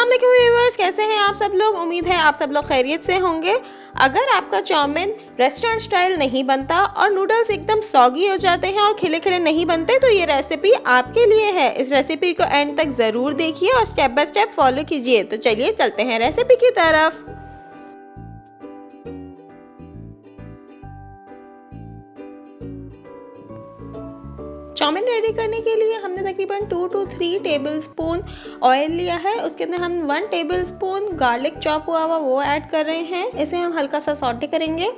अस्सलाम वालेकुम व्यूअर्स, कैसे हैं आप सब लोग। उम्मीद है आप सब लोग खैरियत से होंगे। अगर आपका चाउमीन रेस्टोरेंट स्टाइल नहीं बनता और नूडल्स एकदम सॉगी हो जाते हैं और खिले खिले नहीं बनते तो ये रेसिपी आपके लिए है। इस रेसिपी को एंड तक ज़रूर देखिए और स्टेप बाय स्टेप फॉलो कीजिए। तो चलिए चलते हैं रेसिपी की तरफ। चाउमीन रेडी करने के लिए हमने तकरीबन 2 to 3 टेबलस्पून ऑयल लिया है। उसके अंदर हम 1 टेबलस्पून गार्लिक चॉप हुआ वो ऐड कर रहे हैं। इसे हम हल्का सा सॉटे करेंगे।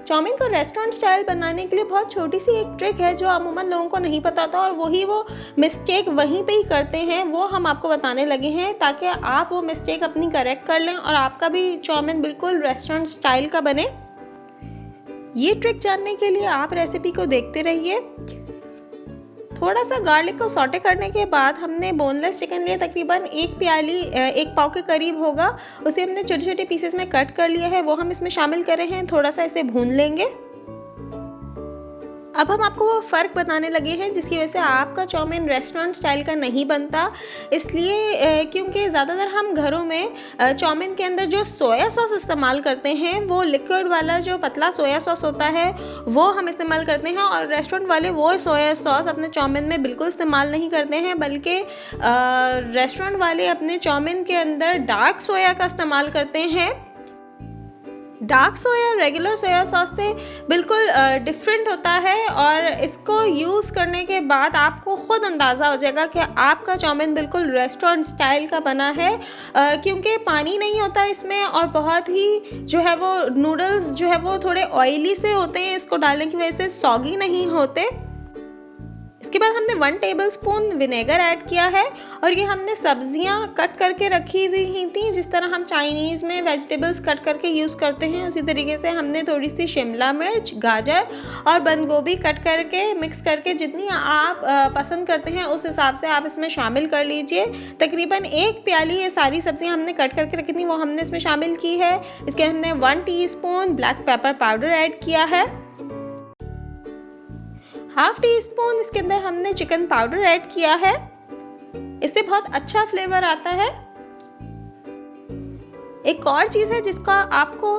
चाउमीन को रेस्टोरेंट स्टाइल बनाने के लिए बहुत छोटी सी एक ट्रिक है जो अमूमन लोगों को नहीं पता था और वो मिस्टेक वहीं पे ही करते हैं, वो हम आपको बताने लगे हैं ताकि आप वो मिस्टेक अपनी करेक्ट कर लें और आपका भी चाउमीन बिल्कुल रेस्टोरेंट स्टाइल का बने। ये ट्रिक जानने के लिए आप रेसिपी को देखते रहिए। थोड़ा सा गार्लिक को सॉटे करने के बाद हमने बोनलेस चिकन लिया, तकरीबन एक पाव के करीब होगा। उसे हमने छोटे छोटे पीसेस में कट कर लिया है, वो हम इसमें शामिल कर रहे हैं। थोड़ा सा इसे भून लेंगे। अब हम आपको वो फ़र्क बताने लगे हैं जिसकी वजह से आपका चाउमीन रेस्टोरेंट स्टाइल का नहीं बनता। इसलिए क्योंकि ज़्यादातर हम घरों में चाउमीन के अंदर जो सोया सॉस इस्तेमाल करते हैं वो लिक्विड वाला जो पतला सोया सॉस होता है वो हम इस्तेमाल करते हैं, और रेस्टोरेंट वाले वो सोया सॉस अपने चाउमीन में बिल्कुल इस्तेमाल नहीं करते हैं, बल्कि रेस्टोरेंट वाले अपने चाउमीन के अंदर डार्क सोया का इस्तेमाल करते हैं। Dark soya regular soya sauce से बिल्कुल डिफरेंट होता है और इसको यूज़ करने के बाद आपको ख़ुद अंदाज़ा हो जाएगा कि आपका चाउमीन बिल्कुल रेस्टोरेंट स्टाइल का बना है, क्योंकि पानी नहीं होता इसमें और बहुत ही जो है वो नूडल्स जो है वो थोड़े ऑयली से होते हैं। इसको डालने की वजह से सॉगी नहीं होते। इसके बाद हमने 1 टेबलस्पून विनेगर ऐड किया है और ये हमने सब्जियां कट करके रखी हुई ही थी। जिस तरह हम चाइनीज़ में वेजिटेबल्स कट करके यूज़ करते हैं उसी तरीके से हमने थोड़ी सी शिमला मिर्च, गाजर और बंद गोभी कट करके मिक्स करके जितनी आप पसंद करते हैं उस हिसाब से आप इसमें शामिल कर लीजिए। तकरीबन 1 प्याली ये सारी सब्जियाँ हमने कट करके रखी थी वो हमने इसमें शामिल की है। इसके हमने 1 teaspoon black pepper powder add किया है। हाफ टी स्पून इसके अंदर हमने चिकन पाउडर ऐड किया है। इससे बहुत अच्छा फ्लेवर आता है। एक और चीज़ है जिसका आपको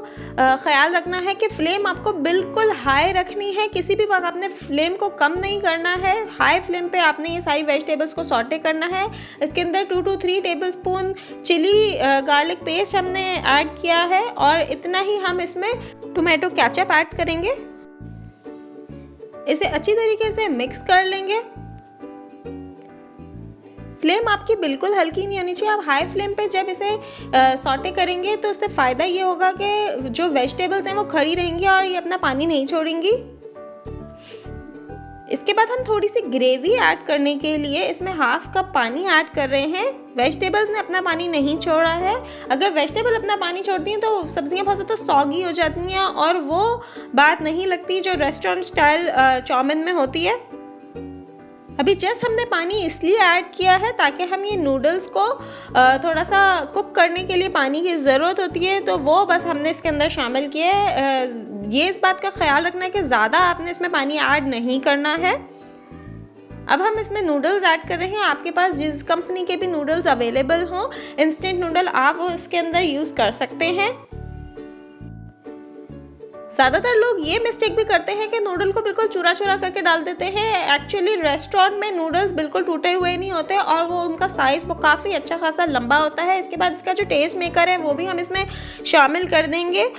ख्याल रखना है कि फ्लेम आपको बिल्कुल हाई रखनी है। किसी भी वक्त आपने फ्लेम को कम नहीं करना है। हाई फ्लेम पे आपने ये सारी वेजिटेबल्स को सॉटे करना है। इसके अंदर 2 to 3 tablespoon chilli garlic paste हमने ऐड किया है और इतना ही हम इसमें टोमेटो केचप ऐड करेंगे। इसे अच्छी तरीके से मिक्स कर लेंगे। फ्लेम आपकी बिल्कुल हल्की नहीं होनी चाहिए। आप हाई फ्लेम पे जब इसे सॉटे करेंगे तो इससे फ़ायदा ये होगा कि जो वेजिटेबल्स हैं वो खड़ी रहेंगी और ये अपना पानी नहीं छोड़ेंगी। इसके बाद हम थोड़ी सी ग्रेवी ऐड करने के लिए इसमें हाफ कप पानी ऐड कर रहे हैं। वेजिटेबल्स ने अपना पानी नहीं छोड़ा है। अगर वेजिटेबल अपना पानी छोड़ती हैं तो सब्जियां बहुत ज़्यादा सॉगी हो जाती हैं और वो बात नहीं लगती जो रेस्टोरेंट स्टाइल चाउमीन में होती है। अभी जस्ट हमने पानी इसलिए ऐड किया है ताकि हम ये नूडल्स को थोड़ा सा कुक करने के लिए पानी की ज़रूरत होती है, तो वो बस हमने इसके अंदर शामिल किया है। ये इस बात का ख्याल रखना है कि ज़्यादा आपने इसमें पानी ऐड नहीं करना है। अब हम इसमें नूडल्स ऐड कर रहे हैं। आपके पास जिस कंपनी के भी नूडल्स अवेलेबल हों, इंस्टेंट नूडल, आप वो इसके अंदर यूज़ कर सकते हैं। ज़्यादातर लोग ये मिस्टेक भी करते हैं कि नूडल को बिल्कुल चूरा चूरा करके डाल देते हैं। एक्चुअली रेस्टोरेंट में नूडल्स बिल्कुल टूटे हुए नहीं होते और वो उनका साइज़ वो काफ़ी अच्छा खासा लंबा होता है। इसके बाद इसका जो टेस्ट मेकर है वो भी हम इसमें शामिल कर देंगे।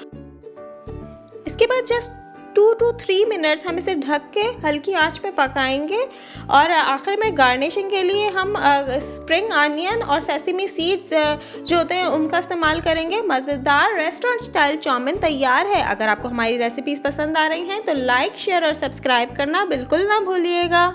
इसके बाद जस्ट 2 to 3 मिनट्स हम इसे ढक के हल्की आंच पे पकाएंगे और आखिर में गार्निशिंग के लिए हम स्प्रिंग अनियन और सेसमी सीड्स जो होते हैं उनका इस्तेमाल करेंगे। मज़ेदार रेस्टोरेंट स्टाइल चाउमीन तैयार है। अगर आपको हमारी रेसिपीज़ पसंद आ रही हैं तो लाइक, शेयर और सब्सक्राइब करना बिल्कुल ना भूलिएगा।